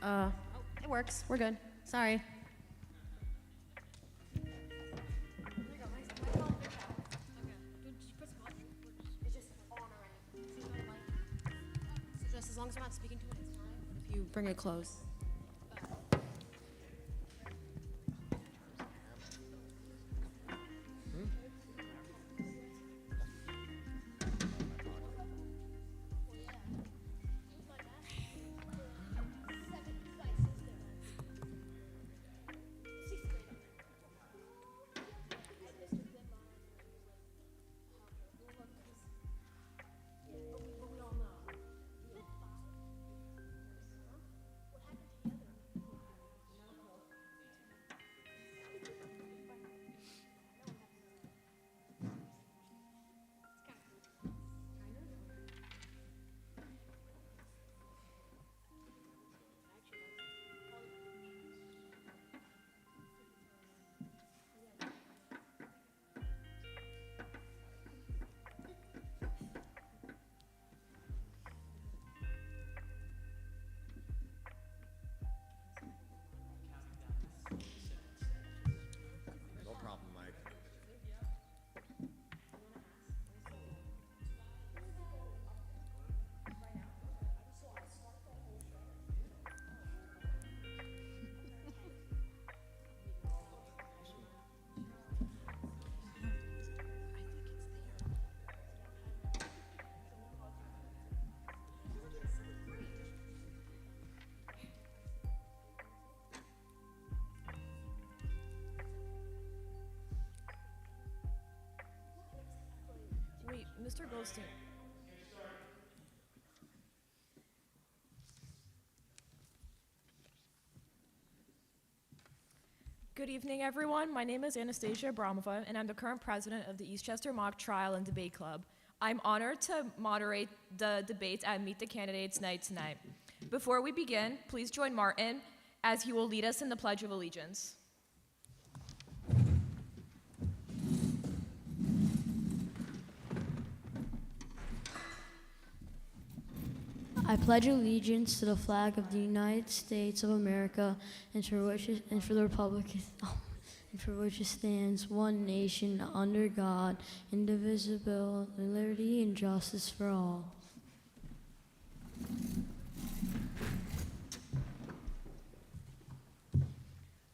It works. We're good. Sorry. Just as long as we're not speaking to it, it's fine. If you bring it close. No problem, Mike. Wait, Mr. Goldstein. Good evening, everyone. My name is Anastasia Abramova, and I'm the current president of the Eastchester Mock Trial and Debate Club. I'm honored to moderate the debates at Meet the Candidates Night tonight. Before we begin, please join Martin as he will lead us in the Pledge of Allegiance. I pledge allegiance to the flag of the United States of America and for the republic and for which it stands, one nation under God, indivisible, with liberty and justice for all.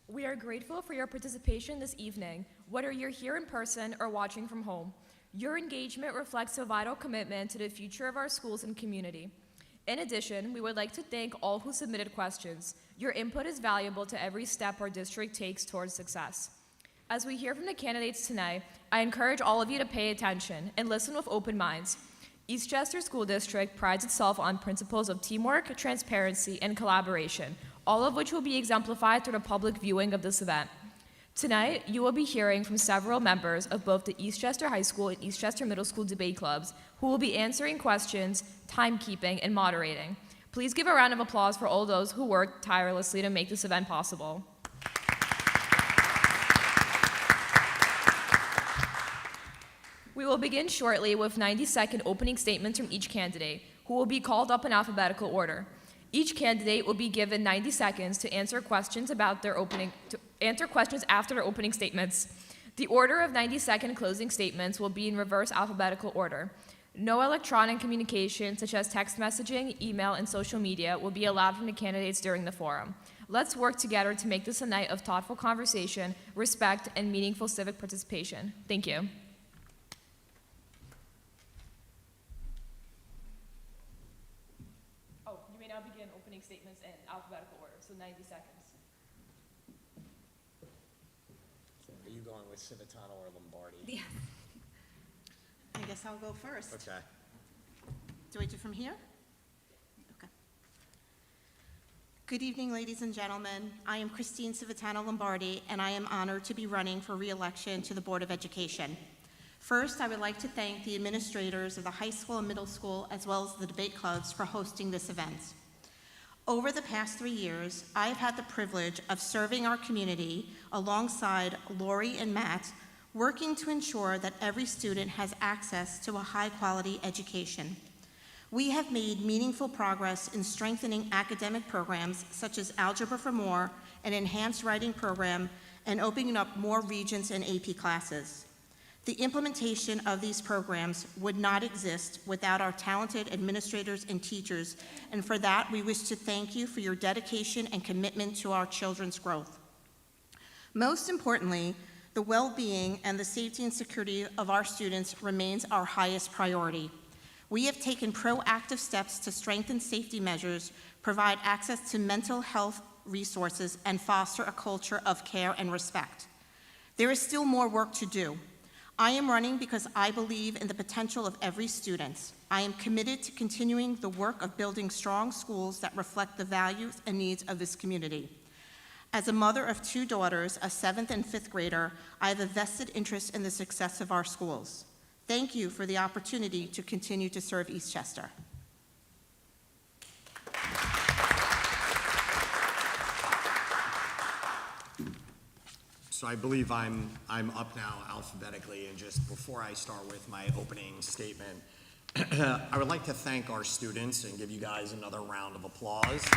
We are grateful for your participation this evening, whether you're here in person or watching from home. Your engagement reflects a vital commitment to the future of our schools and community. In addition, we would like to thank all who submitted questions. Your input is valuable to every step our district takes towards success. As we hear from the candidates tonight, I encourage all of you to pay attention and listen with open minds. Eastchester School District prides itself on principles of teamwork, transparency, and collaboration, all of which will be exemplified through the public viewing of this event. Tonight, you will be hearing from several members of both the Eastchester High School and Eastchester Middle School debate clubs who will be answering questions, timekeeping, and moderating. Please give a round of applause for all those who worked tirelessly to make this event possible. We will begin shortly with 90-second opening statements from each candidate, who will be called up in alphabetical order. Each candidate will be given 90 seconds to answer questions after their opening statements. The order of 90-second closing statements will be in reverse alphabetical order. No electronic communication, such as text messaging, email, and social media, will be allowed from the candidates during the forum. Let's work together to make this a night of thoughtful conversation, respect, and meaningful civic participation. Thank you. Oh, you may now begin opening statements in alphabetical order, so 90 seconds. Are you going with Civitano or Lombardi? Yeah. I guess I'll go first. Okay. Do I do from here? Okay. Good evening, ladies and gentlemen. I am Christine Civitano Lombardi, and I am honored to be running for re-election to the Board of Education. First, I would like to thank the administrators of the high school and middle school, as well as the debate clubs, for hosting this event. Over the past 3 years, I have had the privilege of serving our community alongside Lori and Matt, working to ensure that every student has access to a high-quality education. We have made meaningful progress in strengthening academic programs such as Algebra for More, an enhanced writing program, and opening up more Regents and AP classes. The implementation of these programs would not exist without our talented administrators and teachers, and for that, we wish to thank you for your dedication and commitment to our children's growth. Most importantly, the well-being and the safety and security of our students remains our highest priority. We have taken proactive steps to strengthen safety measures, provide access to mental health resources, and foster a culture of care and respect. There is still more work to do. I am running because I believe in the potential of every student. I am committed to continuing the work of building strong schools that reflect the values and needs of this community. As a mother of 2 daughters, a 7th and 5th grader, I have a vested interest in the success of our schools. Thank you for the opportunity to continue to serve Eastchester. So I believe I'm up now alphabetically, and just before I start with my opening statement, I would like to thank our students and give you guys another round of applause.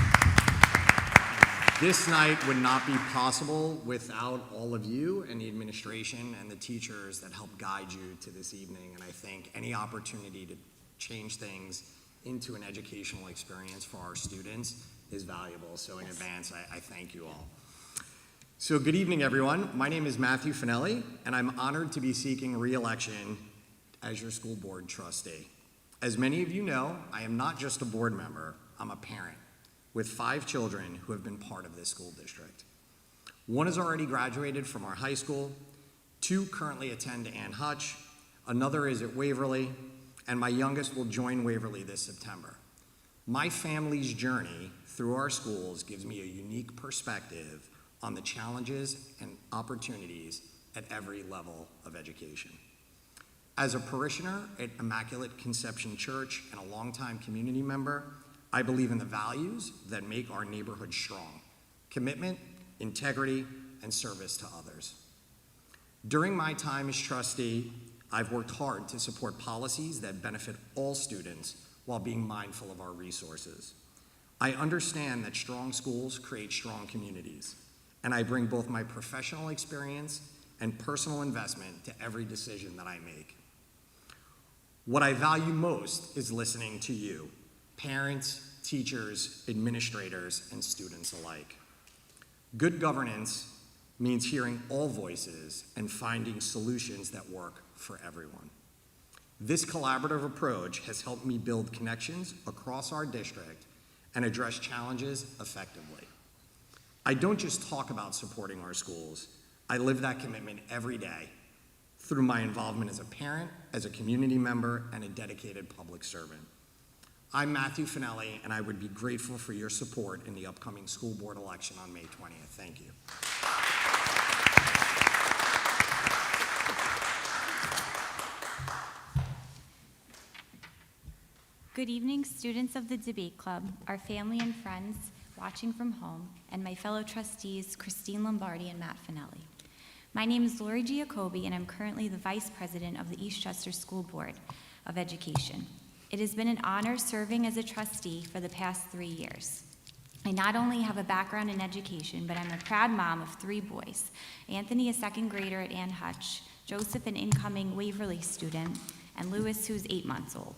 This night would not be possible without all of you and the administration and the teachers that helped guide you to this evening, and I think any opportunity to change things into an educational experience for our students is valuable. So in advance, I thank you all. So good evening, everyone. My name is Matthew Finelli, and I'm honored to be seeking re-election as your school board trustee. As many of you know, I am not just a board member, I'm a parent with 5 children who have been part of this school district. 1 has already graduated from our high school, 2 currently attend Ann Hutch, another is at Waverly, and my youngest will join Waverly this September. My family's journey through our schools gives me a unique perspective on the challenges and opportunities at every level of education. As a parishioner at Immaculate Conception Church and a longtime community member, I believe in the values that make our neighborhood strong: commitment, integrity, and service to others. During my time as trustee, I've worked hard to support policies that benefit all students while being mindful of our resources. I understand that strong schools create strong communities, and I bring both my professional experience and personal investment to every decision that I make. What I value most is listening to you, parents, teachers, administrators, and students alike. Good governance means hearing all voices and finding solutions that work for everyone. This collaborative approach has helped me build connections across our district and address challenges effectively. I don't just talk about supporting our schools, I live that commitment every day through my involvement as a parent, as a community member, and a dedicated public servant. I'm Matthew Finelli, and I would be grateful for your support in the upcoming school board election on May 20th. Thank you. Good evening, students of the Debate Club, our family and friends watching from home, and my fellow trustees, Christine Lombardi and Matt Finelli. My name is Lori Giacobbe, and I'm currently the Vice President of the Eastchester School Board of Education. It has been an honor serving as a trustee for the past 3 years. I not only have a background in education, but I'm a proud mom of 3 boys: Anthony, a 2nd grader at Ann Hutch, Joseph, an incoming Waverly student, and Lewis, who's 8 months old.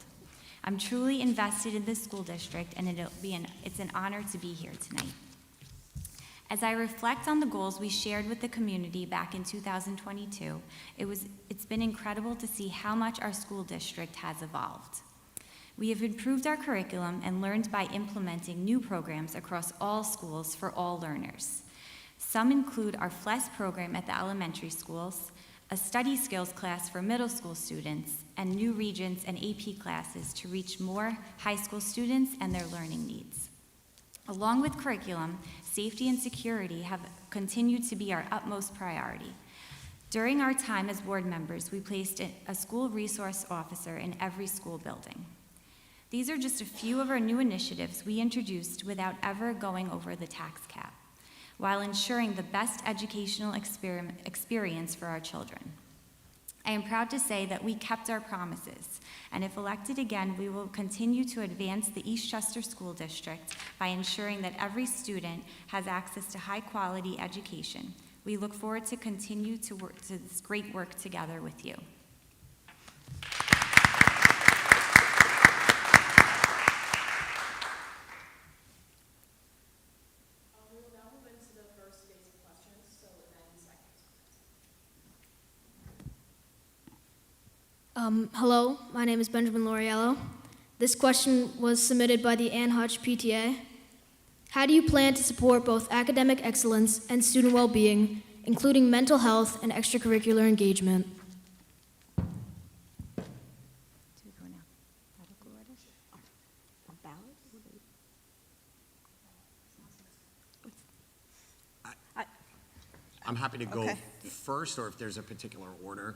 I'm truly invested in this school district, and it's an honor to be here tonight. As I reflect on the goals we shared with the community back in 2022, it's been incredible to see how much our school district has evolved. We have improved our curriculum and learned by implementing new programs across all schools for all learners. Some include our FLES program at the elementary schools, a study skills class for middle school students, and new Regents and AP classes to reach more high school students and their learning needs. Along with curriculum, safety and security have continued to be our utmost priority. During our time as board members, we placed a school resource officer in every school building. These are just a few of our new initiatives we introduced without ever going over the tax cap, while ensuring the best educational experience for our children. I am proud to say that we kept our promises, and if elected again, we will continue to advance the Eastchester School District by ensuring that every student has access to high-quality education. We look forward to continue to work to this great work together with you. We will now move into the first phase of questions, so 90 seconds. Hello, my name is Benjamin Loriello. This question was submitted by the Ann Hutch PTA. How do you plan to support both academic excellence and student well-being, including mental health and extracurricular engagement? Do we go now? Alphabetical order? I'm happy to go Okay. first, or if there's a particular order.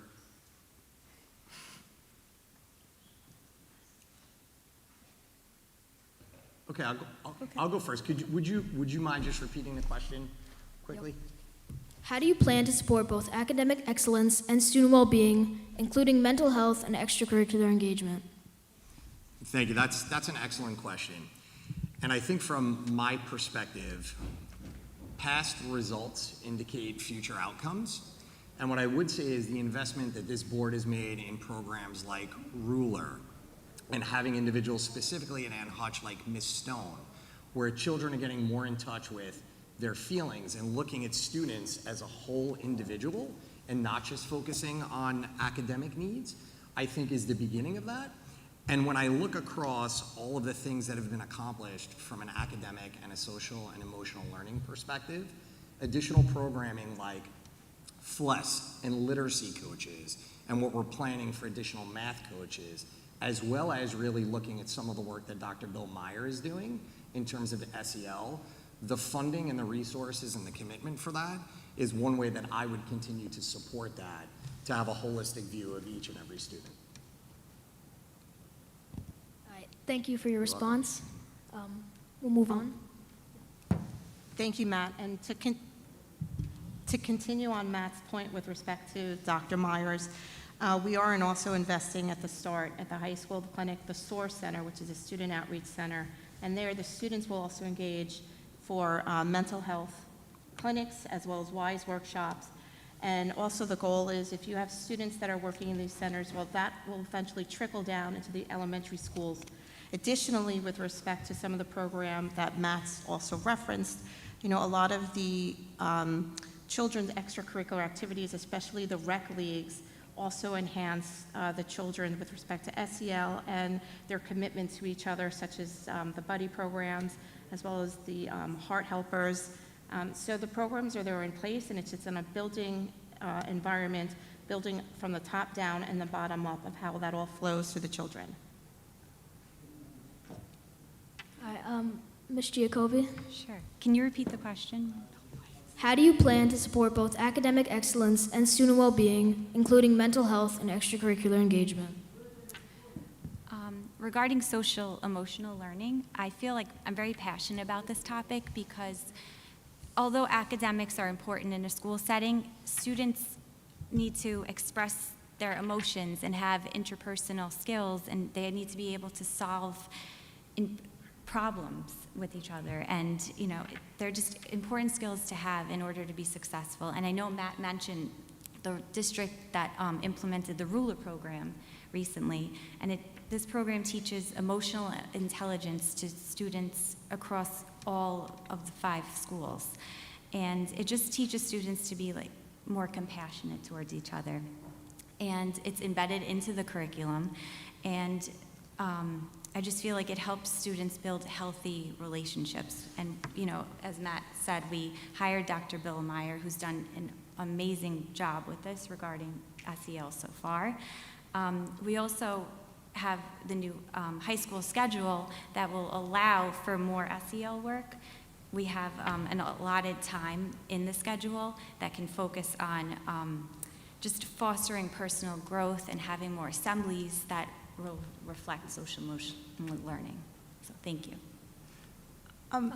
Okay, I'll go first. Would you mind just repeating the question quickly? How do you plan to support both academic excellence and student well-being, including mental health and extracurricular engagement? Thank you. That's an excellent question. And I think from my perspective, past results indicate future outcomes. And what I would say is the investment that this board has made in programs like Ruler and having individuals specifically at Ann Hutch like Miss Stone, where children are getting more in touch with their feelings and looking at students as a whole individual and not just focusing on academic needs, I think is the beginning of that. And when I look across all of the things that have been accomplished from an academic and a social and emotional learning perspective, additional programming like FLES and literacy coaches, and what we're planning for additional math coaches, as well as really looking at some of the work that Dr. Bill Meyer is doing in terms of SEL, the funding and the resources and the commitment for that is one way that I would continue to support that, to have a holistic view of each and every student. All right, thank you for your response. We'll move on. Thank you, Matt. And to continue on Matt's point with respect to Dr. Myers, we are also investing at the start at the high school clinic, the SOAR Center, which is a student outreach center. And there, the students will also engage for mental health clinics as well as WISE workshops. And also the goal is if you have students that are working in these centers, well, that will eventually trickle down into the elementary schools. Additionally, with respect to some of the program that Matt's also referenced, you know, a lot of the children's extracurricular activities, especially the rec leagues, also enhance the children with respect to SEL and their commitment to each other, such as the buddy programs, as well as the Heart Helpers. So the programs are there in place, and it's just in a building environment, building from the top down and the bottom up of how that all flows to the children. All right, Ms. Giacobbe, Sure. Can you repeat the question? how do you plan to support both academic excellence and student well-being, including mental health and extracurricular engagement? Regarding social emotional learning, I feel like I'm very passionate about this topic because although academics are important in a school setting, students need to express their emotions and have interpersonal skills, and they need to be able to solve problems with each other. And, you know, they're just important skills to have in order to be successful. And I know Matt mentioned the district that implemented the Ruler program recently, and this program teaches emotional intelligence to students across all of the 5 schools. And it just teaches students to be like more compassionate towards each other. And it's embedded into the curriculum. And I just feel like it helps students build healthy relationships. And, you know, as Matt said, we hired Dr. Bill Meyer, who's done an amazing job with this regarding SEL so far. We also have the new high school schedule that will allow for more SEL work. We have an allotted time in the schedule that can focus on just fostering personal growth and having more assemblies that will reflect social emotional learning. So thank you.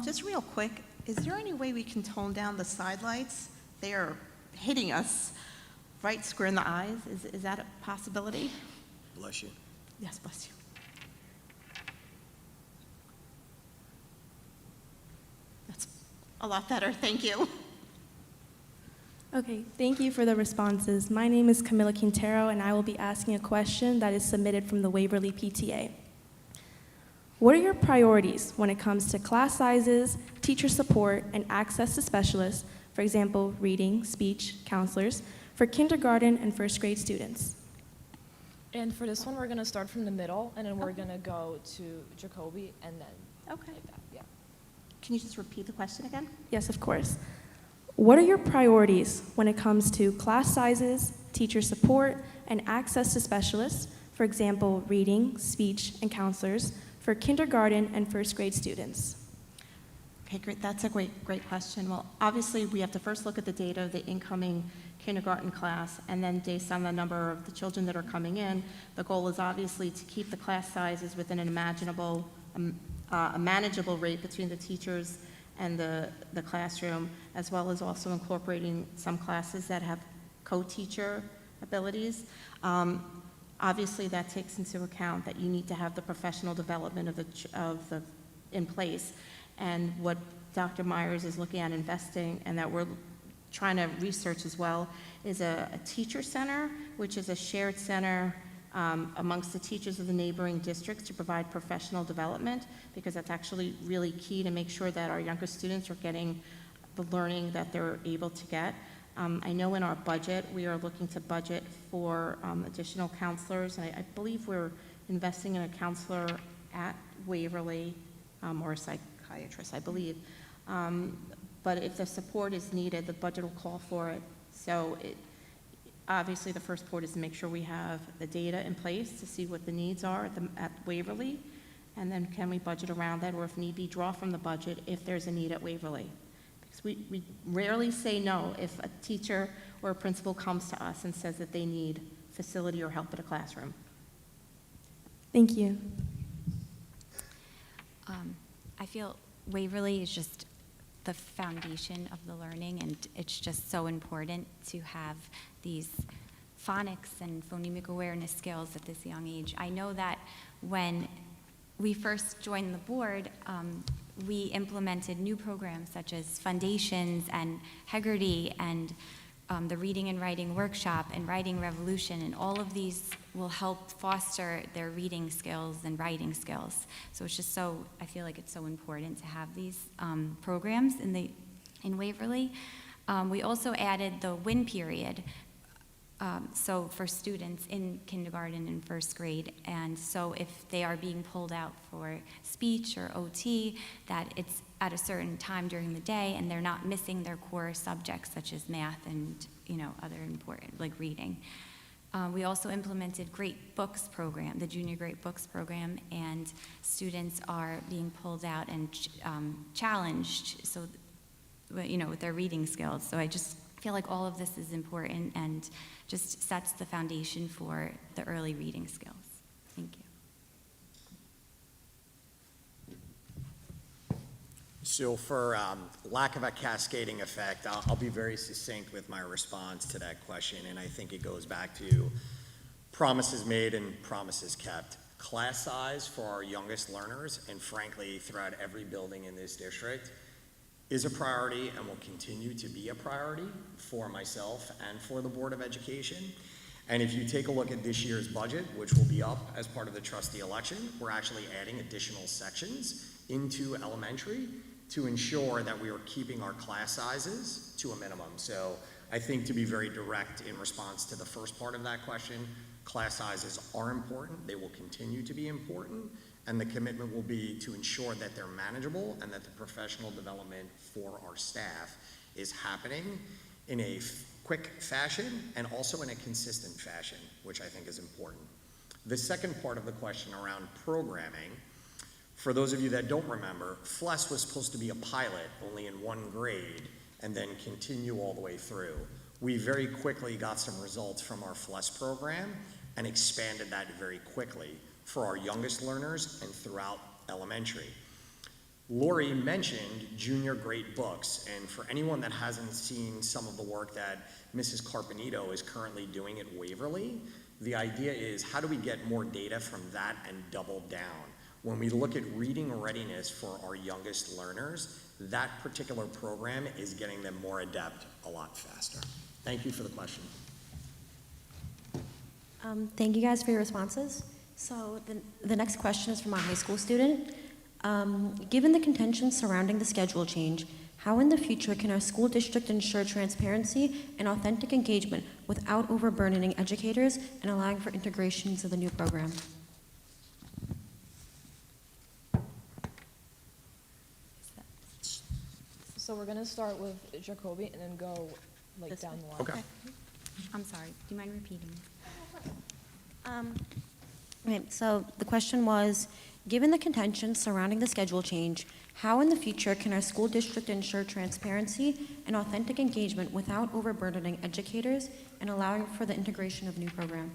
Just real quick, is there any way we can tone down the sidelights? They are hitting us right square in the eyes. Is that a possibility? Bless you. Yes, bless you. That's a lot better, thank you. Okay, thank you for the responses. My name is Camila Quintero, and I will be asking a question that is submitted from the Waverly PTA. What are your priorities when it comes to class sizes, teacher support, and access to specialists, for example, reading, speech, counselors, for kindergarten and first grade students? And for this one, we're going to start from the middle, and then we're going to go to Jacoby, and then Okay. like that, yeah. Can you just repeat the question again? Yes, of course. What are your priorities when it comes to class sizes, teacher support, and access to specialists, for example, reading, speech, and counselors, for kindergarten and first grade students? Okay, great. That's a great question. Well, obviously, we have to first look at the data of the incoming kindergarten class, and then based on the number of the children that are coming in, the goal is obviously to keep the class sizes within an a manageable rate between the teachers and the classroom, as well as also incorporating some classes that have co-teacher abilities. Obviously, that takes into account that you need to have the professional development in place. And what Dr. Myers is looking at investing, and that we're trying to research as well, is a teacher center, which is a shared center amongst the teachers of the neighboring districts to provide professional development, because that's actually really key to make sure that our younger students are getting the learning that they're able to get. I know in our budget, we are looking to budget for additional counselors. I believe we're investing in a counselor at Waverly, or a psychiatrist, I believe. But if the support is needed, the budget will call for it. So obviously, the first part is to make sure we have the data in place to see what the needs are at Waverly, and then can we budget around that, or if need be, draw from the budget if there's a need at Waverly. Because we rarely say no if a teacher or a principal comes to us and says that they need facility or help at a classroom. Thank you. I feel Waverly is just the foundation of the learning, and it's just so important to have these phonics and phonemic awareness skills at this young age. I know that when we first joined the board, we implemented new programs such as Foundations and Hegarty and the Reading and Writing Workshop and Writing Revolution, and all of these will help foster their reading skills and writing skills. So it's just so, I feel like it's so important to have these programs in Waverly. We also added the WIN period, so for students in kindergarten and first grade, and so if they are being pulled out for speech or OT, that it's at a certain time during the day and they're not missing their core subjects such as math and other important, like reading. We also implemented Great Books program, the Junior Great Books program, and students are being pulled out and challenged, so with their reading skills. So I just feel like all of this is important and just sets the foundation for the early reading skills. Thank you. So for lack of a cascading effect, I'll be very succinct with my response to that question, and I think it goes back to promises made and promises kept. Class size for our youngest learners, and frankly, throughout every building in this district, is a priority and will continue to be a priority for myself and for the Board of Education. And if you take a look at this year's budget, which will be up as part of the trustee election, we're actually adding additional sections into elementary to ensure that we are keeping our class sizes to a minimum. So I think to be very direct in response to the first part of that question, class sizes are important, they will continue to be important, and the commitment will be to ensure that they're manageable and that the professional development for our staff is happening in a quick fashion and also in a consistent fashion, which I think is important. The second part of the question around programming, for those of you that don't remember, FLES was supposed to be a pilot only in one grade and then continue all the way through. We very quickly got some results from our FLES program and expanded that very quickly for our youngest learners and throughout elementary. Lori mentioned Junior Great Books, and for anyone that hasn't seen some of the work that Mrs. Carpenito is currently doing at Waverly, the idea is how do we get more data from that and double down? When we look at reading readiness for our youngest learners, that particular program is getting them more adept a lot faster. Thank you for the question. Thank you guys for your responses. So the next question is from a high school student. Given the contention surrounding the schedule change, how in the future can our school district ensure transparency and authentic engagement without overburdening educators and allowing for integration into the new program? So we're gonna start with Jacoby and then go like This down way? the line. Okay. I'm sorry, do you mind repeating? Okay, so the question was, given the contention surrounding the schedule change, how in the future can our school district ensure transparency and authentic engagement without overburdening educators and allowing for the integration of new program?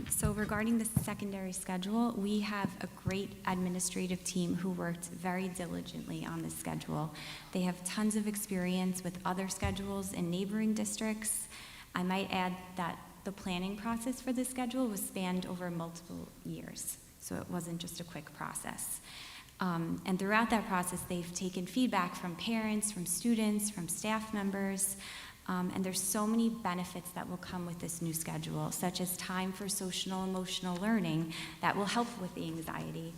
So regarding the secondary schedule, we have a great administrative team who worked very diligently on this schedule. They have tons of experience with other schedules in neighboring districts. I might add that the planning process for this schedule was spanned over multiple years, so it wasn't just a quick process. And throughout that process, they've taken feedback from parents, from students, from staff members, and there's so many benefits that will come with this new schedule, such as time for social and emotional learning that will help with the anxiety.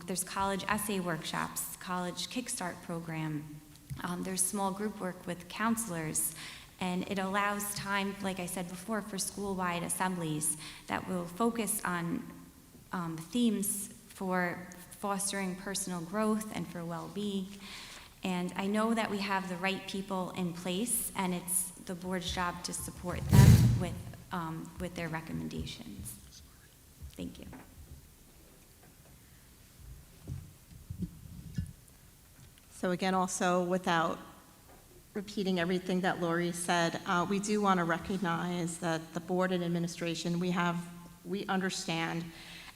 There's college essay workshops, college Kickstart program. There's small group work with counselors, and it allows time, like I said before, for school-wide assemblies that will focus on themes for fostering personal growth and for well-being. And I know that we have the right people in place, and it's the board's job to support them with their recommendations. Thank you. So again, also without repeating everything that Lori said, we do want to recognize that the board and administration, we understand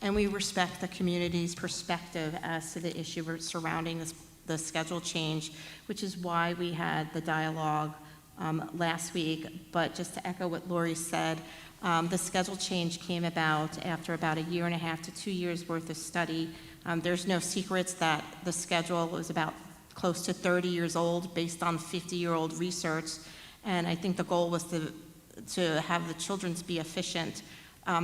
and we respect the community's perspective as to the issue surrounding the schedule change, which is why we had the dialogue last week. But just to echo what Lori said, the schedule change came about after about 1.5 to 2 years worth of study. There's no secrets that the schedule was about close to 30 years old based on 50-year-old research, and I think the goal was to have the children be efficient.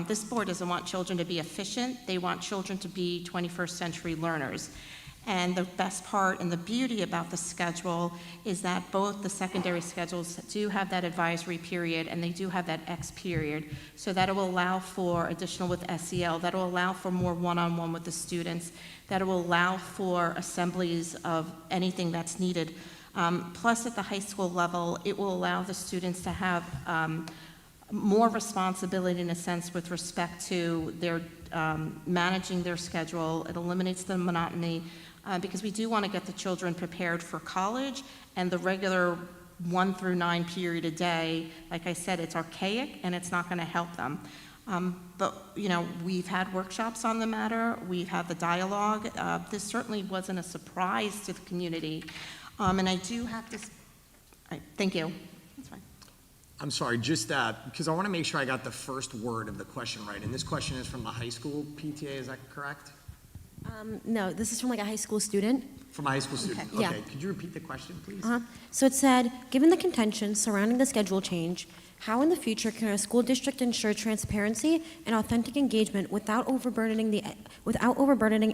This board doesn't want children to be efficient, they want children to be 21st century learners. And the best part and the beauty about the schedule is that both the secondary schedules do have that advisory period and they do have that X period, so that it will allow for additional with SEL, that will allow for more one-on-one with the students, that it will allow for assemblies of anything that's needed. Plus at the high school level, it will allow the students to have more responsibility in a sense with respect to their managing their schedule. It eliminates the monotony because we do want to get the children prepared for college, and the regular 1 through 9 period a day, like I said, it's archaic and it's not going to help them. But you know, we've had workshops on the matter, we've had the dialogue. This certainly wasn't a surprise to the community. And I do have to, thank you. That's fine. I'm sorry, just because I want to make sure I got the first word of the question right. And this question is from the high school PTA, is that correct? No, this is from like a high school student. From a high school student? Okay, yeah. Okay, could you repeat the question, please? So it said, given the contention surrounding the schedule change, how in the future can our school district ensure transparency and authentic engagement without overburdening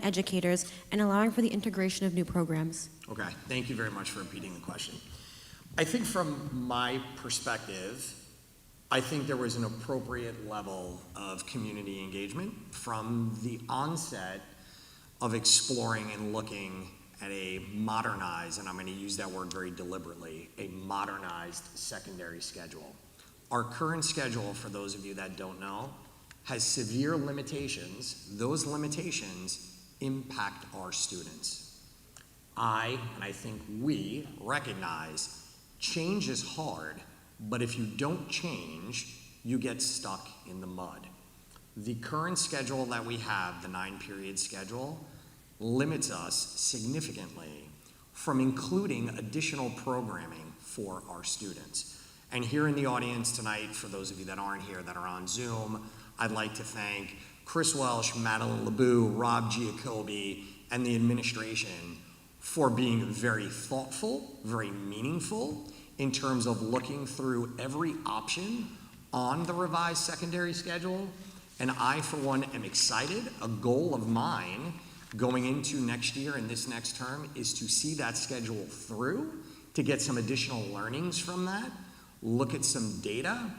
educators and allowing for the integration of new programs? Okay, thank you very much for repeating the question. I think from my perspective, I think there was an appropriate level of community engagement from the onset of exploring and looking at a modernized, and I'm going to use that word very deliberately, a modernized secondary schedule. Our current schedule, for those of you that don't know, has severe limitations. Those limitations impact our students. And I think we recognize change is hard, but if you don't change, you get stuck in the mud. The current schedule that we have, the 9-period schedule, limits us significantly from including additional programming for our students. And here in the audience tonight, for those of you that aren't here that are on Zoom, I'd like to thank Chris Welsh, Madeline LeBou, Rob Giacobbe, and the administration for being very thoughtful, very meaningful in terms of looking through every option on the revised secondary schedule. And I, for one, am excited. A goal of mine going into next year and this next term is to see that schedule through, to get some additional learnings from that, look at some data.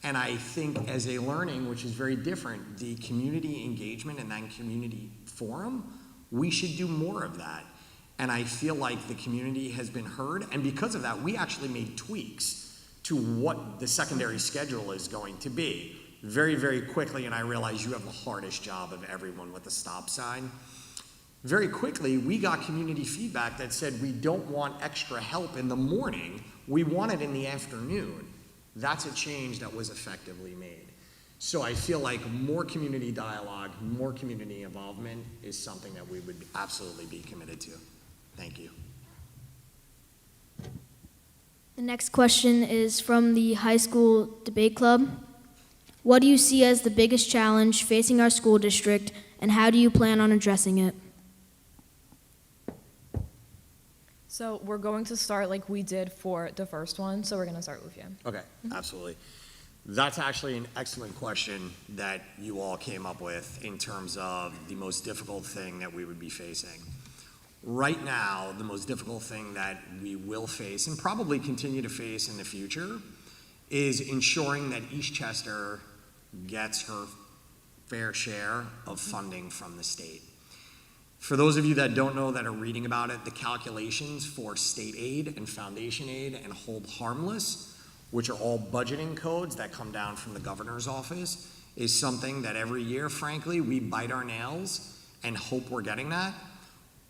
And I think as a learning, which is very different, the community engagement and that community forum, we should do more of that. And I feel like the community has been heard. And because of that, we actually made tweaks to what the secondary schedule is going to be very, very quickly. And I realize you have the hardest job of everyone with the stop sign. Very quickly, we got community feedback that said we don't want extra help in the morning, we want it in the afternoon. That's a change that was effectively made. So I feel like more community dialogue, more community involvement is something that we would absolutely be committed to. Thank you. The next question is from the high school debate club. What do you see as the biggest challenge facing our school district, and how do you plan on addressing it? So we're going to start like we did for the first one, so we're going to start with you. Okay, absolutely. That's actually an excellent question that you all came up with in terms of the most difficult thing that we would be facing. Right now, the most difficult thing that we will face and probably continue to face in the future is ensuring that East Chester gets her fair share of funding from the state. For those of you that don't know, that are reading about it, the calculations for state aid and foundation aid and hold harmless, which are all budgeting codes that come down from the governor's office, is something that every year, frankly, we bite our nails and hope we're getting that.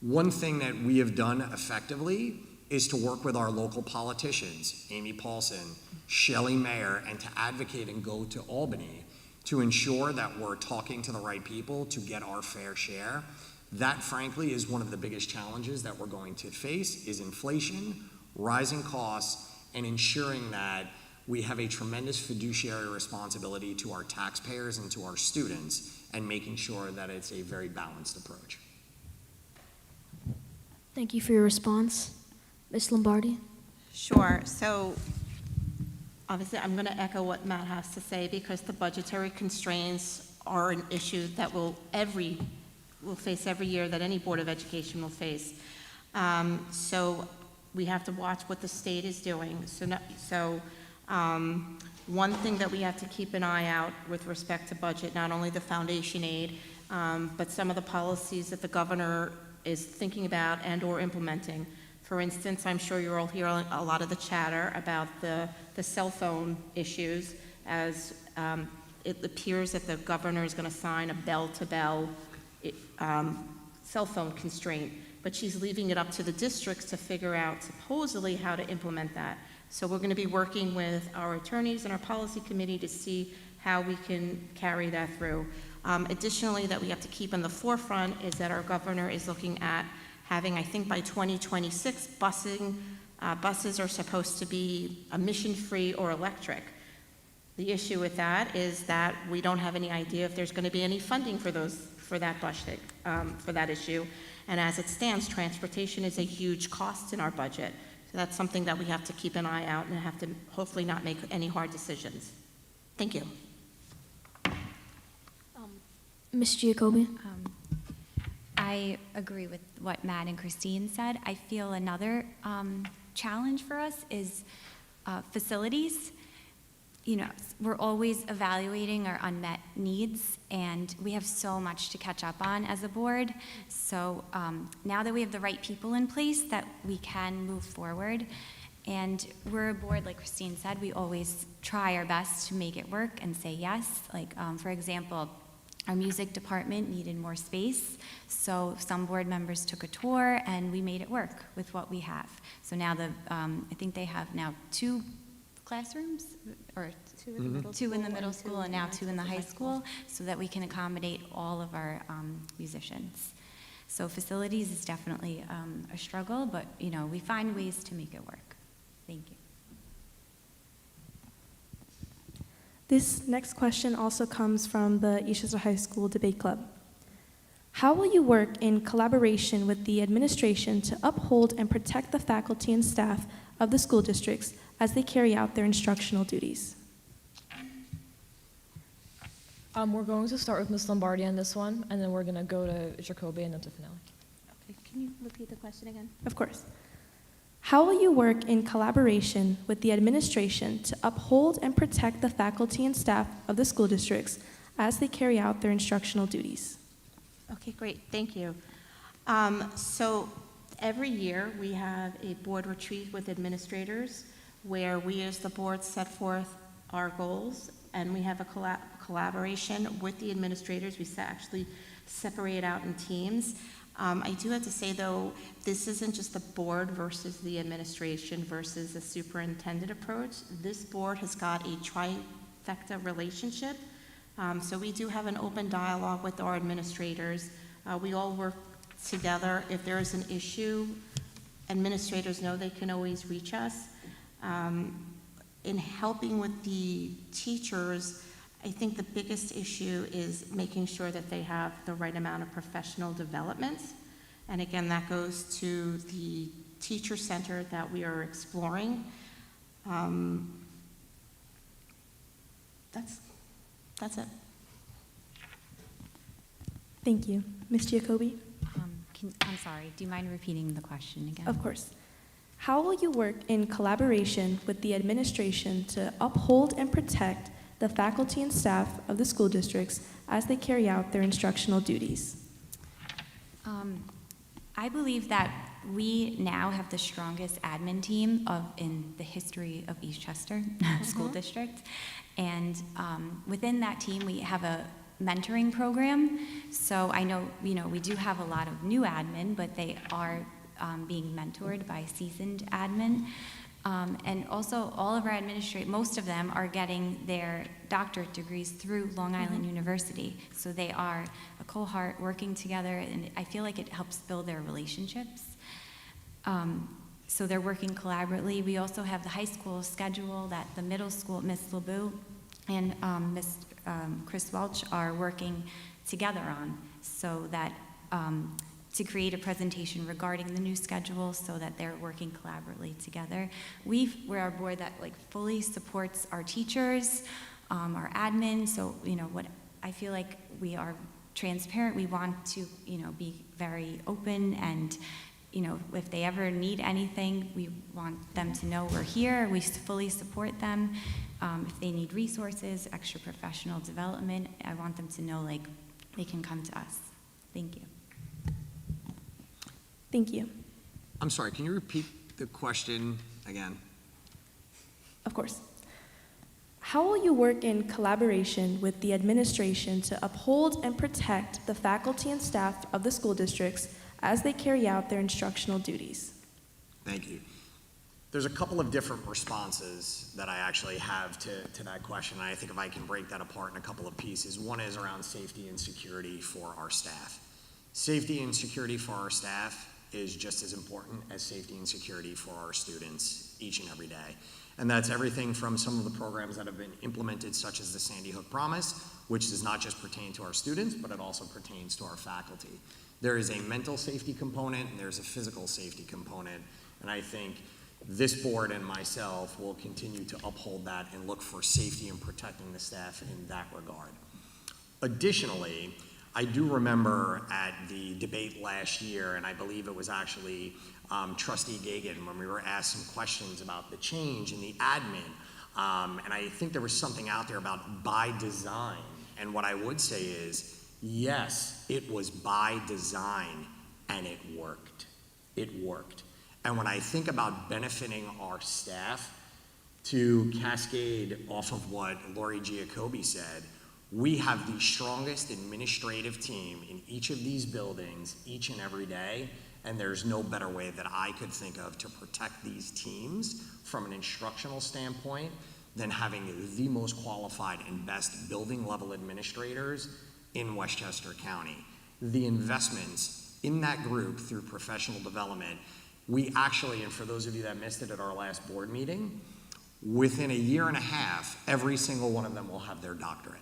One thing that we have done effectively is to work with our local politicians, Amy Paulson, Shelley Mayer, and to advocate and go to Albany to ensure that we're talking to the right people to get our fair share. That, frankly, is one of the biggest challenges that we're going to face, is inflation, rising costs, and ensuring that we have a tremendous fiduciary responsibility to our taxpayers and to our students, and making sure that it's a very balanced approach. Thank you for your response. Ms. Lombardi? Sure. So obviously, I'm going to echo what Matt has to say, because the budgetary constraints are an issue that we'll face every year, that any Board of Education will face. So we have to watch what the state is doing. One thing that we have to keep an eye out with respect to budget, not only the foundation aid, but some of the policies that the governor is thinking about and or implementing. For instance, I'm sure you're all hearing a lot of the chatter about the cell phone issues, as it appears that the governor is going to sign a bell-to-bell cell phone constraint, but she's leaving it up to the districts to figure out supposedly how to implement that. So we're going to be working with our attorneys and our policy committee to see how we can carry that through. Additionally, that we have to keep in the forefront is that our governor is looking at having, I think by 2026, buses are supposed to be emission-free or electric. The issue with that is that we don't have any idea if there's going to be any funding for that budget, for that issue. And as it stands, transportation is a huge cost in our budget. So that's something that we have to keep an eye out and have to hopefully not make any hard decisions. Thank you. Ms. Giacobbe? I agree with what Matt and Christine said. I feel another challenge for us is facilities. You know, we're always evaluating our unmet needs, and we have so much to catch up on as a board. So now that we have the right people in place, that we can move forward. And we're a board, like Christine said, we always try our best to make it work and say yes. Like, for example, our music department needed more space, so some board members took a tour, and we made it work with what we have. So now I think they have now 2 classrooms, or 2 in the middle school and now 2 in the high school, so that we can accommodate all of our musicians. So facilities is definitely a struggle, but we find ways to make it work. Thank you. This next question also comes from the Eastchester High School Debate Club. How will you work in collaboration with the administration to uphold and protect the faculty and staff of the school districts as they carry out their instructional duties? We're going to start with Ms. Lombardi on this one, and then we're going to go to Jacoby and then to Finelli. Okay, can you repeat the question again? Of course. How will you work in collaboration with the administration to uphold and protect the faculty and staff of the school districts as they carry out their instructional duties? Okay, great, thank you. So every year, we have a board retreat with administrators where we as the board set forth our goals, and we have a collaboration with the administrators. We actually separate out in teams. I do have to say, though, this isn't just the board versus the administration versus the superintendent approach. This board has got a trifecta relationship. So we do have an open dialogue with our administrators. We all work together. If there is an issue, administrators know they can always reach us. In helping with the teachers, I think the biggest issue is making sure that they have the right amount of professional development. And again, that goes to the teacher center that we are exploring. That's it. Thank you. Ms. Giacobbe? I'm sorry, do you mind repeating the question again? Of course. How will you work in collaboration with the administration to uphold and protect the faculty and staff of the school districts as they carry out their instructional duties? I believe that we now have the strongest admin team in the history of Eastchester School District. And within that team, we have a mentoring program. So I know, we do have a lot of new admin, but they are being mentored by seasoned admin. And also all of our most of them are getting their doctorate degrees through Long Island University. So they are a cohort working together, and I feel like it helps build their relationships. So they're working collaboratively. We also have the high school schedule that the middle school, Ms. LeBeau and Ms. Chris Welch are working together on, so that to create a presentation regarding the new schedule so that they're working collaboratively together. We're a board that fully supports our teachers, our admin, so what I feel like we are transparent. We want to be very open, and if they ever need anything, we want them to know we're here. We fully support them. If they need resources, extra professional development, I want them to know they can come to us. Thank you. Thank you. I'm sorry, can you repeat the question again? Of course. How will you work in collaboration with the administration to uphold and protect the faculty and staff of the school districts as they carry out their instructional duties? Thank you. There's a couple of different responses that I actually have to that question. And I think if I can break that apart in a couple of pieces. One is around safety and security for our staff. Safety and security for our staff is just as important as safety and security for our students each and every day. And that's everything from some of the programs that have been implemented, such as the Sandy Hook Promise, which does not just pertain to our students, but it also pertains to our faculty. There is a mental safety component and there's a physical safety component. And I think this board and myself will continue to uphold that and look for safety and protecting the staff in that regard. Additionally, I do remember at the debate last year, and I believe it was actually Trustee Gagan, when we were asked some questions about the change in the admin, and I think there was something out there about by design. And what I would say is, yes, it was by design, and it worked. It worked. And when I think about benefiting our staff, to cascade off of what Lori Giacobbe said, we have the strongest administrative team in each of these buildings each and every day, and there's no better way that I could think of to protect these teams from an instructional standpoint than having the most qualified and best building level administrators in Westchester County. The investments in that group through professional development, we actually, and for those of you that missed it at our last board meeting, within a year and a half, every single one of them will have their doctorate.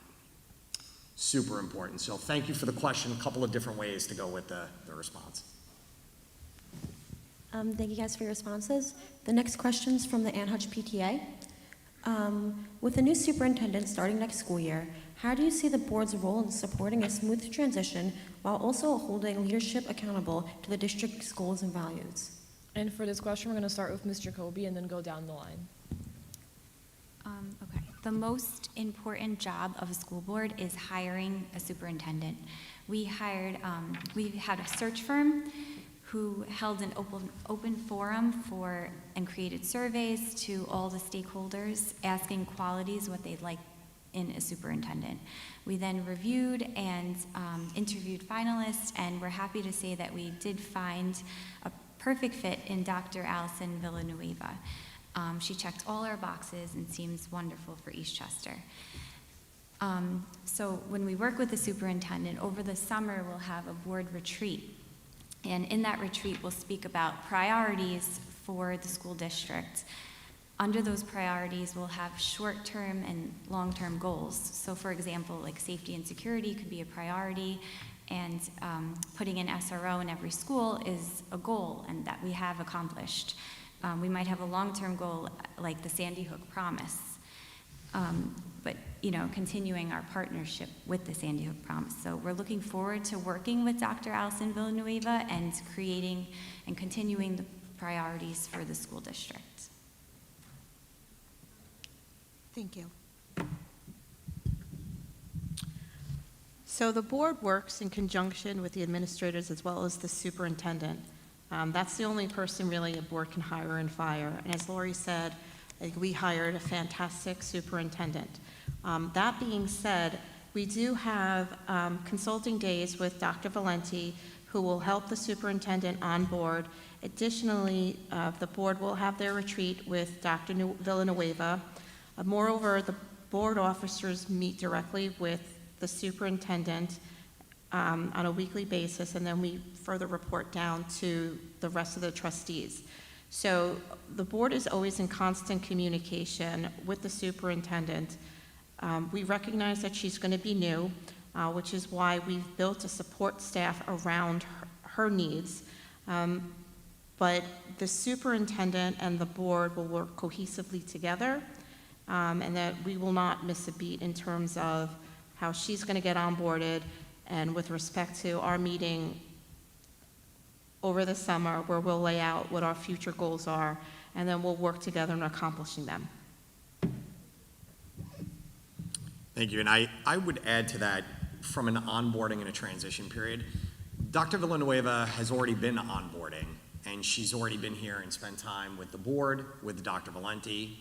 Super important. So thank you for the question. A couple of different ways to go with the response. Thank you guys for your responses. The next question is from the Ann Hutch PTA. With the new superintendent starting next school year, how do you see the board's role in supporting a smooth transition while also holding leadership accountable to the district's goals and values? And for this question, we're going to start with Ms. Jacoby and then go down the line. Okay. The most important job of a school board is hiring a superintendent. We had a search firm who held an open forum and created surveys to all the stakeholders, asking qualities, what they'd like in a superintendent. We then reviewed and interviewed finalists, and we're happy to say that we did find a perfect fit in Dr. Allison Villanueva. She checked all our boxes and seems wonderful for Eastchester. So when we work with the superintendent, over the summer we'll have a board retreat. And in that retreat, we'll speak about priorities for the school district. Under those priorities, we'll have short-term and long-term goals. So for example, like safety and security could be a priority, and putting an SRO in every school is a goal and that we have accomplished. We might have a long-term goal like the Sandy Hook Promise, but continuing our partnership with the Sandy Hook Promise. So we're looking forward to working with Dr. Allison Villanueva and creating and continuing the priorities for the school district. Thank you. So the board works in conjunction with the administrators as well as the superintendent. That's the only person really a board can hire and fire. And as Lori said, we hired a fantastic superintendent. That being said, we do have consulting days with Dr. Valenti, who will help the superintendent on board. Additionally, the board will have their retreat with Dr. Villanueva. Moreover, the board officers meet directly with the superintendent on a weekly basis, and then we further report down to the rest of the trustees. So the board is always in constant communication with the superintendent. We recognize that she's going to be new, which is why we've built a support staff around her needs. But the superintendent and the board will work cohesively together, and that we will not miss a beat in terms of how she's going to get onboarded, and with respect to our meeting over the summer where we'll lay out what our future goals are, and then we'll work together in accomplishing them. Thank you. And I would add to that, from an onboarding and a transition period, Dr. Villanueva has already been onboarding, and she's already been here and spent time with the board, with Dr. Valenti,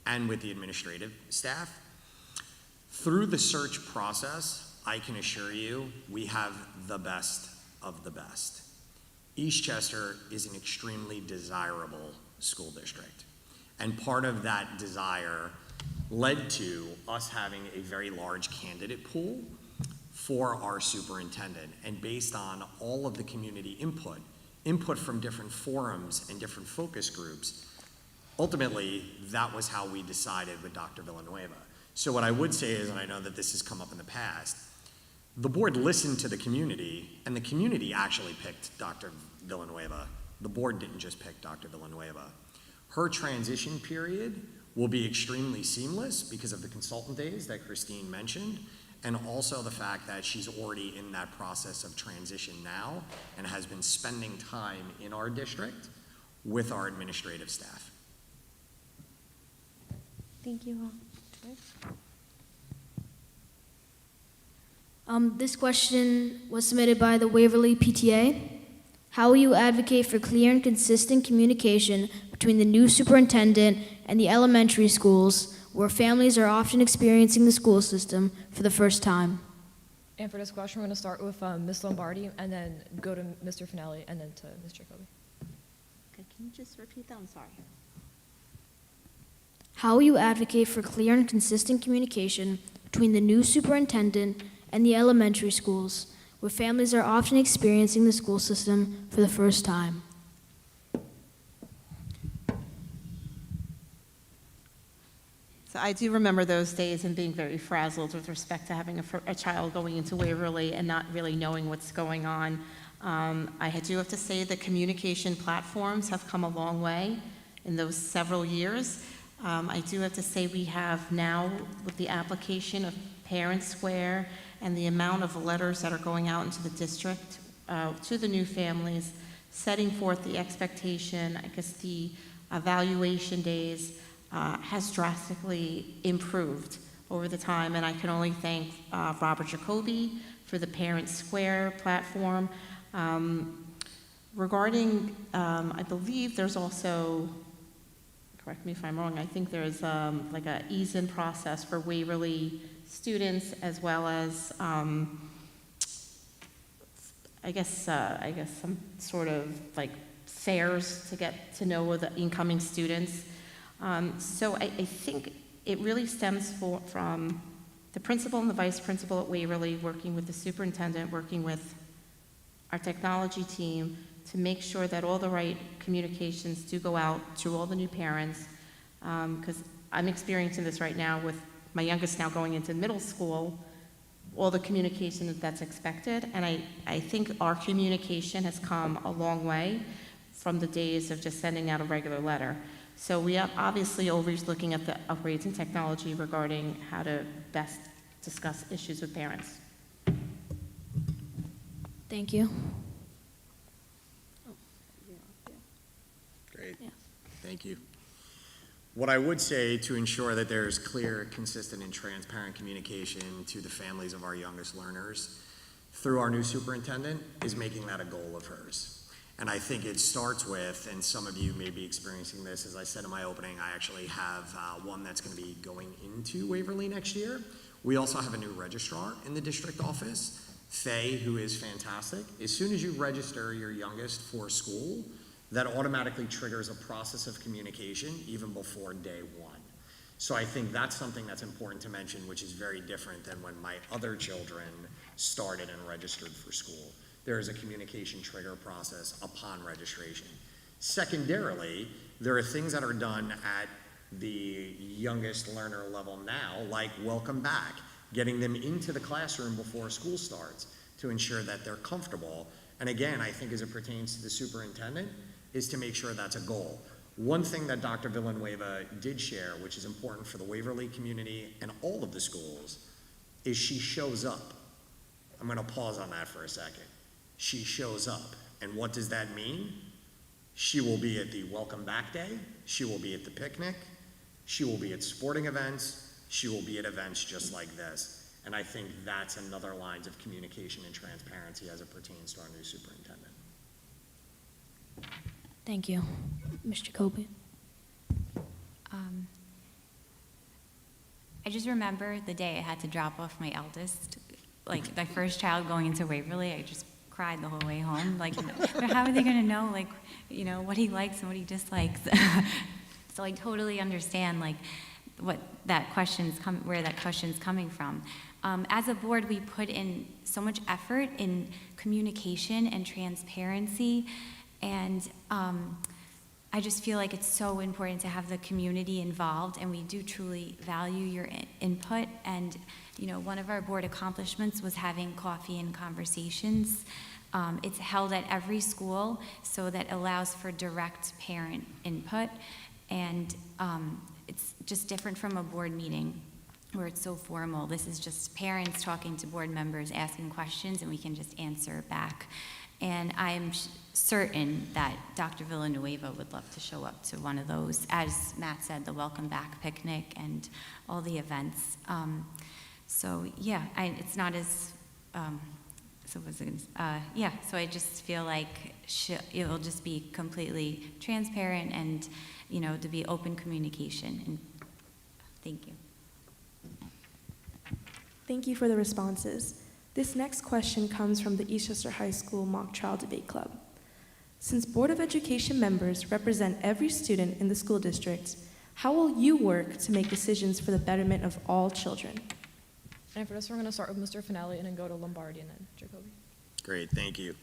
and with the administrative staff. Through the search process, I can assure you, we have the best of the best. Eastchester is an extremely desirable school district, and part of that desire led to us having a very large candidate pool for our superintendent. And based on all of the community input from different forums and different focus groups, ultimately, that was how we decided with Dr. Villanueva. So what I would say is, and I know that this has come up in the past, the board listened to the community, and the community actually picked Dr. Villanueva. The board didn't just pick Dr. Villanueva. Her transition period will be extremely seamless because of the consultant days that Christine mentioned, and also the fact that she's already in that process of transition now and has been spending time in our district with our administrative staff. Thank you all. This question was submitted by the Waverly PTA. How will you advocate for clear and consistent communication between the new superintendent and the elementary schools, where families are often experiencing the school system for the first time? And for this question, we're going to start with Ms. Lombardi and then go to Mr. Finelli and then to Ms. Jacoby. Okay, can you just repeat that? I'm sorry. How will you advocate for clear and consistent communication between the new superintendent and the elementary schools, where families are often experiencing the school system for the first time? So I do remember those days and being very frazzled with respect to having a child going into Waverly and not really knowing what's going on. Do have to say the communication platforms have come a long way in those several years. I do have to say we have now, with the application of Parent Square and the amount of letters that are going out into the district to the new families, setting forth the expectation, I guess the evaluation days has drastically improved over the time, and I can only thank Robert Jacoby for the Parent Square platform. Regarding, I believe there's also, correct me if I'm wrong, I think there's like a ease-in process for Waverly students, as well as I guess some sort of like fairs to get to know the incoming students. So I think it really stems from the principal and the vice principal at Waverly working with the superintendent, working with our technology team to make sure that all the right communications do go out to all the new parents, because I'm experiencing this right now with my youngest now going into middle school, all the communication that's expected, and I think our communication has come a long way from the days of just sending out a regular letter. So we are obviously always looking at the upgrades in technology regarding how to best discuss issues with parents. Thank you. Great. Yeah. Thank you. What I would say to ensure that there's clear, consistent, and transparent communication to the families of our youngest learners through our new superintendent is making that a goal of hers. And I think it starts with, and some of you may be experiencing this, as I said in my opening, I actually have one that's going to be going into Waverly next year. We also have a new registrar in the district office, Faye, who is fantastic. As soon as you register your youngest for school, that automatically triggers a process of communication even before day one. So I think that's something that's important to mention, which is very different than when my other children started and registered for school. There is a communication trigger process upon registration. Secondarily, there are things that are done at the youngest learner level now, like welcome back, getting them into the classroom before school starts to ensure that they're comfortable. And again, I think as it pertains to the superintendent, is to make sure that's a goal. One thing that Dr. Villanueva did share, which is important for the Waverly community and all of the schools, is she shows up. I'm gonna pause on that for a second. She shows up. And what does that mean? She will be at the welcome back day. She will be at the picnic. She will be at sporting events. She will be at events just like this. And I think that's another lines of communication and transparency as it pertains to our new superintendent. Thank you. Ms. Jacoby. I just remember the day I had to drop off my eldest, like my first child going into Waverly. I just cried the whole way home. Like, how are they going to know, like, you know, what he likes and what he dislikes? So I totally understand, like, where that question's coming from. As a board, we put in so much effort in communication and transparency, and I just feel like it's so important to have the community involved, and we do truly value your input. And you know, one of our board accomplishments was having coffee and conversations. It's held at every school, so that allows for direct parent input, and it's just different from a board meeting where it's so formal. This is just parents talking to board members, asking questions, and we can just answer back. And I'm certain that Dr. Villanueva would love to show up to one of those, as Matt said, the Welcome Back picnic and all the events. So yeah, it's not as, so I just feel like it will just be completely transparent and, you know, to be open communication. And thank you. Thank you for the responses. This next question comes from the Eastchester High School Mock Trial Debate Club. Since Board of Education members represent every student in the school district, how will you work to make decisions for the betterment of all children? And for this, we're going to start with Mr. Finelli and then go to Lombardi and then Jacoby. Great, thank you.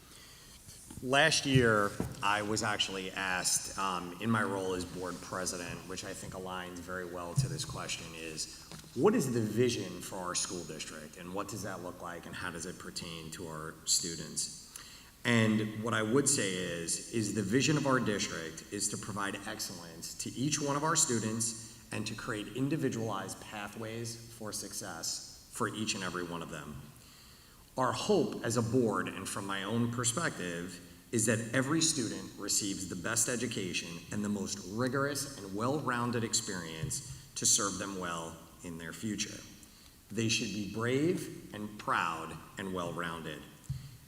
Last year, I was actually asked, in my role as board president, which I think aligns very well to this question, is what is the vision for our school district, and what does that look like, and how does it pertain to our students? And what I would say is the vision of our district is to provide excellence to each one of our students and to create individualized pathways for success for each and every one of them. Our hope as a board, and from my own perspective, is that every student receives the best education and the most rigorous and well-rounded experience to serve them well in their future. They should be brave and proud and well-rounded.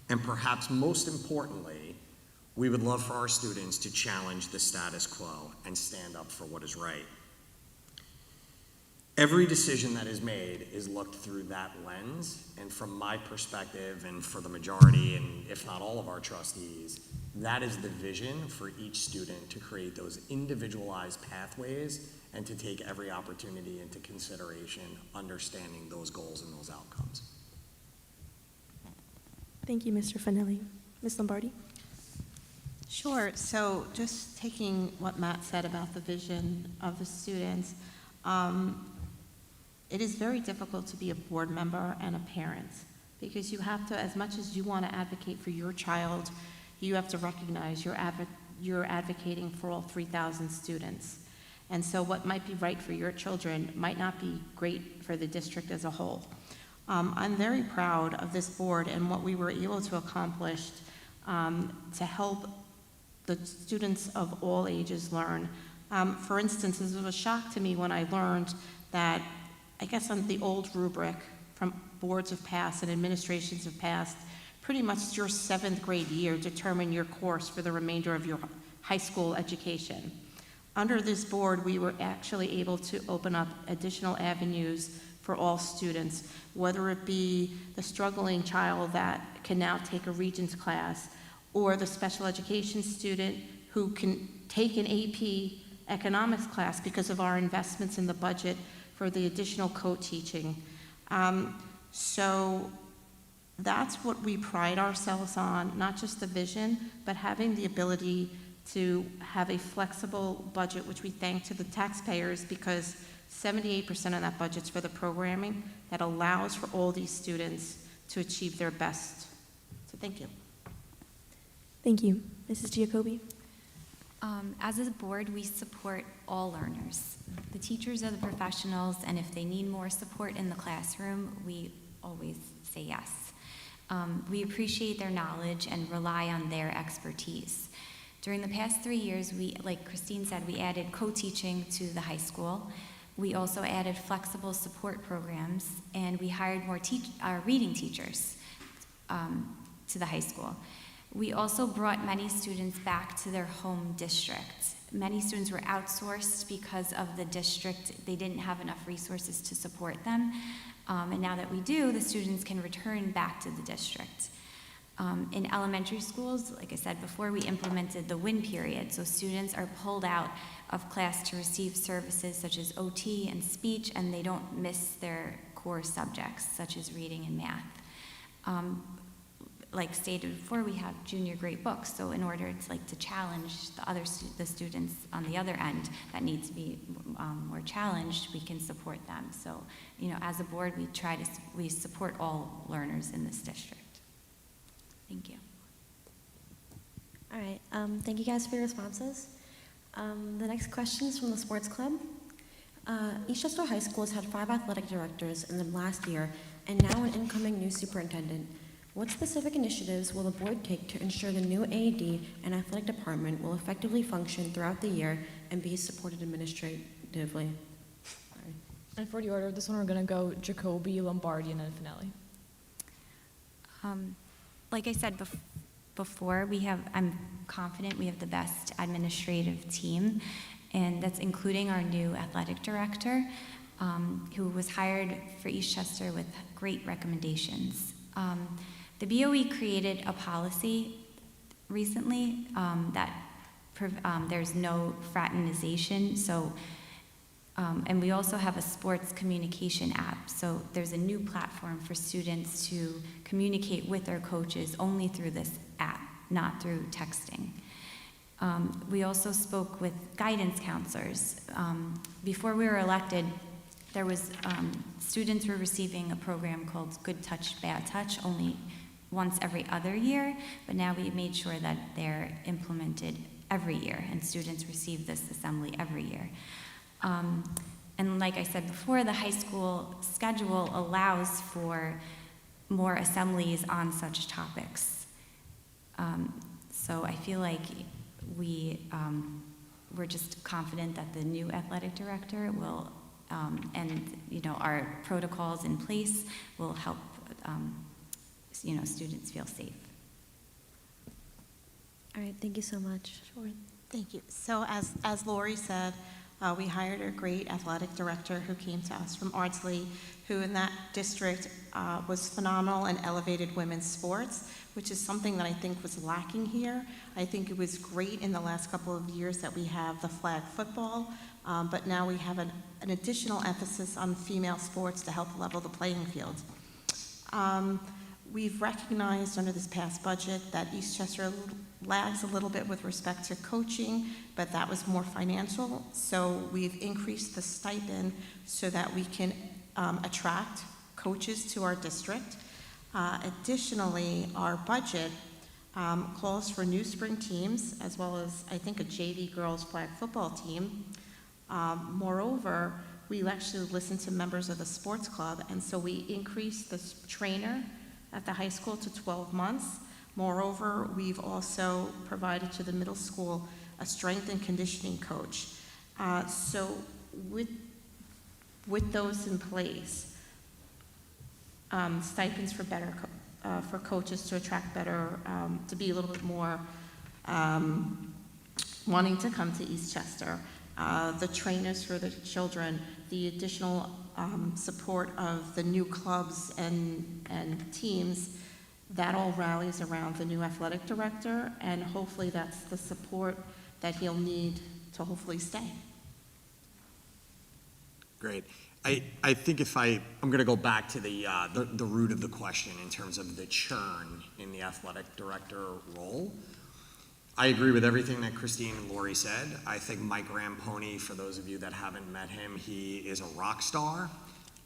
And perhaps most importantly, we would love for our students to challenge the status quo and stand up for what is right. Every decision that is made is looked through that lens, and from my perspective, and for the majority, and if not all of our trustees, that is the vision for each student, to create those individualized pathways and to take every opportunity into consideration, understanding those goals and those outcomes. Thank you, Mr. Finelli. Ms. Lombardi? Sure. So just taking what Matt said about the vision of the students, it is very difficult to be a board member and a parent, because you have to, as much as you want to advocate for your child, you have to recognize you're advocating for all 3,000 students. And so what might be right for your children might not be great for the district as a whole. I'm very proud of this board and what we were able to accomplish to help the students of all ages learn. For instance, it was a shock to me when I learned that, I guess on the old rubric from boards of past and administrations of past, pretty much your 7th grade year determined your course for the remainder of your high school education. Under this board, we were actually able to open up additional avenues for all students, whether it be the struggling child that can now take a Regents class, or the special education student who can take an AP economics class because of our investments in the budget for the additional co-teaching. So that's what we pride ourselves on, not just the vision, but having the ability to have a flexible budget, which we thank to the taxpayers, because 78% of that budget's for the programming that allows for all these students to achieve their best. So thank you. Thank you. Mrs. Giacobbe? As a board, we support all learners. The teachers are the professionals, and if they need more support in the classroom, we always say yes. We appreciate their knowledge and rely on their expertise. During the past 3 years, like Christine said, we added co-teaching to the high school. We also added flexible support programs, and we hired more reading teachers to the high school. We also brought many students back to their home district. Many students were outsourced because of the district. They didn't have enough resources to support them. And now that we do, the students can return back to the district. In elementary schools, like I said before, we implemented the WIN period, so students are pulled out of class to receive services such as OT and speech, and they don't miss their core subjects, such as reading and math. Like stated before, we have junior grade books, so in order to challenge the students on the other end that need to be more challenged, we can support them. So, as a board, we support all learners in this district. Thank you. All right, thank you guys for your responses. The next question is from the sports club. Eastchester High School has had 5 athletic directors in the last year and now an incoming new superintendent. What specific initiatives will the board take to ensure the new AD and athletic department will effectively function throughout the year and be supported administratively? Sorry. And for the order of this one, we're going to go Jacoby, Lombardi, and then Finelli. Like I said before, I'm confident we have the best administrative team, and that's including our new athletic director, who was hired for Eastchester with great recommendations. The BOE created a policy recently that there's no fraternization, so And we also have a sports communication app. So there's a new platform for students to communicate with their coaches only through this app, not through texting. We also spoke with guidance counselors. Before we were elected, there was, students were receiving a program called Good Touch, Bad Touch, only once every other year, but now we made sure that they're implemented every year, and students receive this assembly every year. And like I said before, the high school schedule allows for more assemblies on such topics. So I feel like we're just confident that the new athletic director will, and our protocols in place will help, students feel safe. All right, thank you so much. Sure, thank you. So as Lori said, we hired a great athletic director who came to us from Ardsley, who in that district was phenomenal and elevated women's sports, which is something that I think was lacking here. I think it was great in the last couple of years that we have the flag football, but now we have an additional emphasis on female sports to help level the playing field. We've recognized under this past budget that Eastchester lags a little bit with respect to coaching, but that was more financial. So we've increased the stipend so that we can attract coaches to our district. Additionally, our budget calls for new spring teams, as well as, I think, a JV girls flag football team. Moreover, we actually listened to members of the sports club, and so we increased the trainer at the high school to 12 months. Moreover, we've also provided to the middle school a strength and conditioning coach. So with those in place, stipends for better for coaches to attract better, to be a little bit more wanting to come to Eastchester, the trainers for the children, the additional support of the new clubs and teams, that all rallies around the new athletic director, and hopefully that's the support that he'll need to hopefully stay. Great. I think I'm going to go back to the root of the question in terms of the churn in the athletic director role. I agree with everything that Christine and Lori said. I think Mike Ramponi, for those of you that haven't met him, he is a rock star.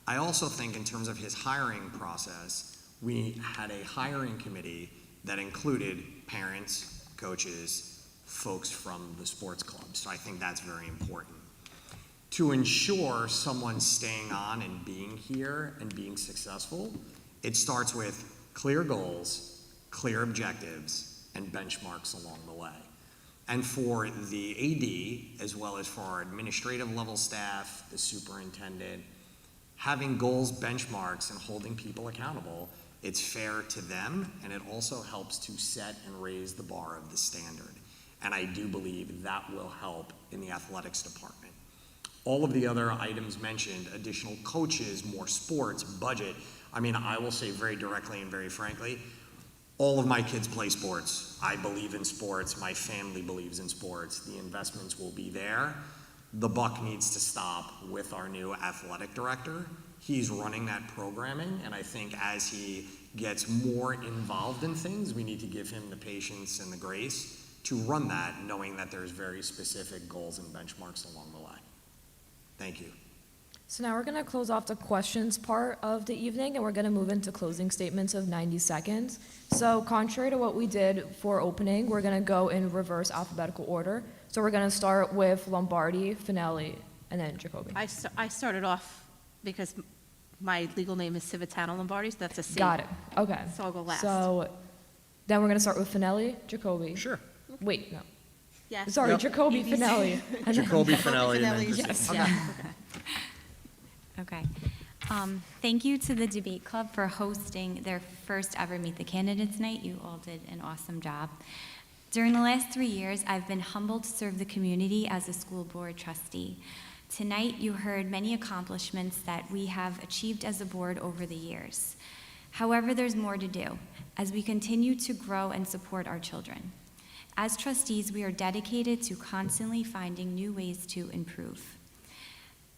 I also think in terms of his hiring process, we had a hiring committee that included parents, coaches, folks from the sports club. So I think that's very important. To ensure someone staying on and being here and being successful, it starts with clear goals, clear objectives, and benchmarks along the way. And for the AD, as well as for our administrative level staff, the superintendent, having goals, benchmarks, and holding people accountable, it's fair to them, and it also helps to set and raise the bar of the standard. And I do believe that will help in the athletics department. All of the other items mentioned, additional coaches, more sports, budget, I will say very directly and very frankly, all of my kids play sports. I believe in sports. My family believes in sports. The investments will be there. The buck needs to stop with our new athletic director. He's running that programming, and I think as he gets more involved in things, we need to give him the patience and the grace to run that, knowing that there's very specific goals and benchmarks along the way. Thank you. So now we're going to close off the questions part of the evening, and we're going to move into closing statements of 90 seconds. So contrary to what we did for opening, we're going to go in reverse alphabetical order. So we're going to start with Lombardi, Finelli, and then Jacoby. I started off because my legal name is Civitano Lombardi, so that's a C. Got it. Okay. So I'll go last. So then we're going to start with Finelli, Jacoby. Sure. Wait, no. Yes. Sorry, Yep. Jacoby, ABC. Finelli. And then- Jacoby, Finelli, and then Finelli, Christine. yes. Okay. Yeah. Okay. Thank you to the Debate Club for hosting their first ever Meet the Candidates night. You all did an awesome job. During the last 3 years, I've been humbled to serve the community as a school board trustee. Tonight, you heard many accomplishments that we have achieved as a board over the years. However, there's more to do as we continue to grow and support our children. As trustees, we are dedicated to constantly finding new ways to improve.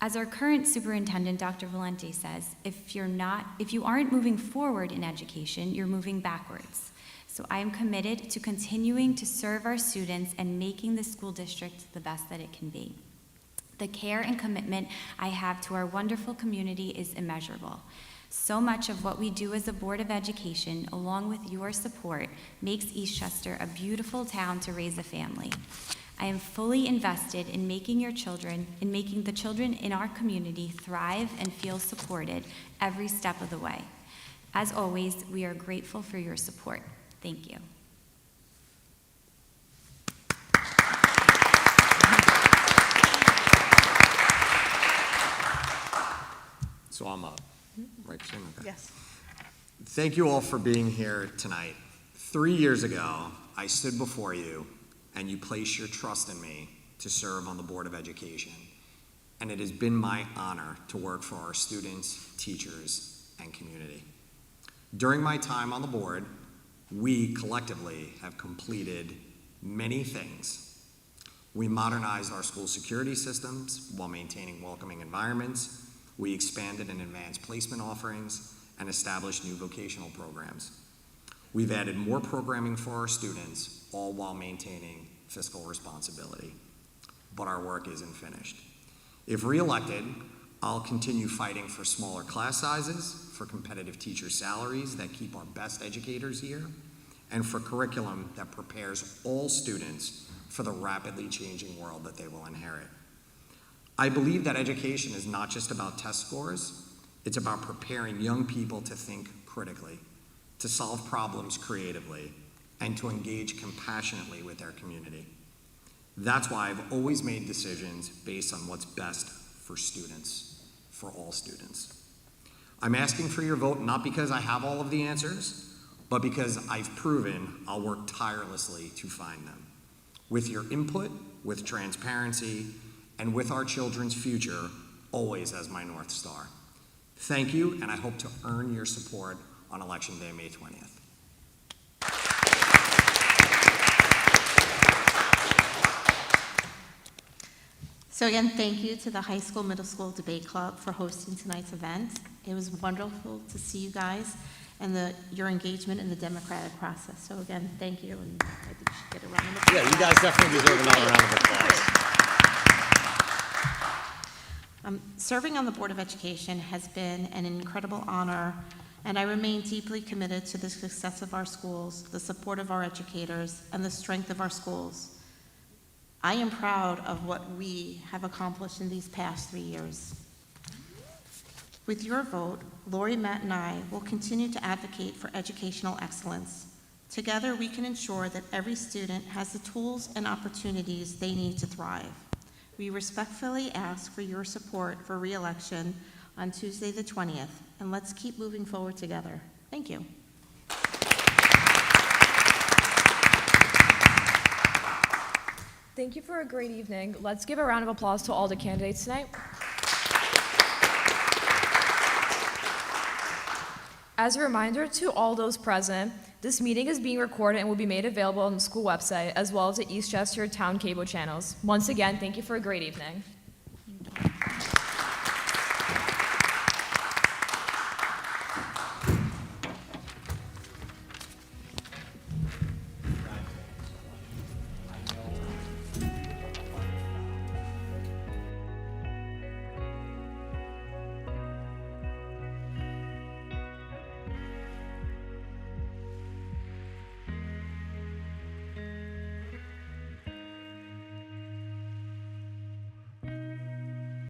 As our current superintendent, Dr. Valente, says, if you aren't moving forward in education, you're moving backwards. So I am committed to continuing to serve our students and making the school district the best that it can be. The care and commitment I have to our wonderful community is immeasurable. So much of what we do as a Board of Education, along with your support, makes Eastchester a beautiful town to raise a family. I am fully invested in making the children in our community thrive and feel supported every step of the way. As always, we are grateful for your support. Thank you. So I'm up. Right, Christine? Okay. Yes. Thank you all for being here tonight. 3 years ago, I stood before you and you placed your trust in me to serve on the Board of Education. And it has been my honor to work for our students, teachers, and community. During my time on the board, we collectively have completed many things. We modernized our school security systems while maintaining welcoming environments. We expanded and advanced placement offerings and established new vocational programs. We've added more programming for our students, all while maintaining fiscal responsibility. But our work isn't finished. If reelected, I'll continue fighting for smaller class sizes, for competitive teacher salaries that keep our best educators here, and for curriculum that prepares all students for the rapidly changing world that they will inherit. I believe that education is not just about test scores, it's about preparing young people to think critically, to solve problems creatively, and to engage compassionately with their community. That's why I've always made decisions based on what's best for students, for all students. I'm asking for your vote not because I have all of the answers, but because I've proven I'll work tirelessly to find them. With your input, with transparency, and with our children's future always as my North Star. Thank you, and I hope to earn your support on Election Day, May 20th. So again, thank you to the High School Middle School Debate Club for hosting tonight's event. It was wonderful to see you guys and your engagement in the democratic process. So again, thank you, and I think you should get a round of applause. Yeah, you guys definitely deserve another round of applause. Serving on the Board of Education has been an incredible honor, and I remain deeply committed to the success of our schools, the support of our educators, and the strength of our schools. I am proud of what we have accomplished in these past 3 years. With your vote, Lori, Matt, and I will continue to advocate for educational excellence. Together, we can ensure that every student has the tools and opportunities they need to thrive. We respectfully ask for your support for re-election on Tuesday the 20th, and let's keep moving forward together. Thank you. Thank you for a great evening. Let's give a round of applause to all the candidates tonight. As a reminder to all those present, this meeting is being recorded and will be made available on the school website as well as the Eastchester Town cable channels. Once again, thank you for a great evening.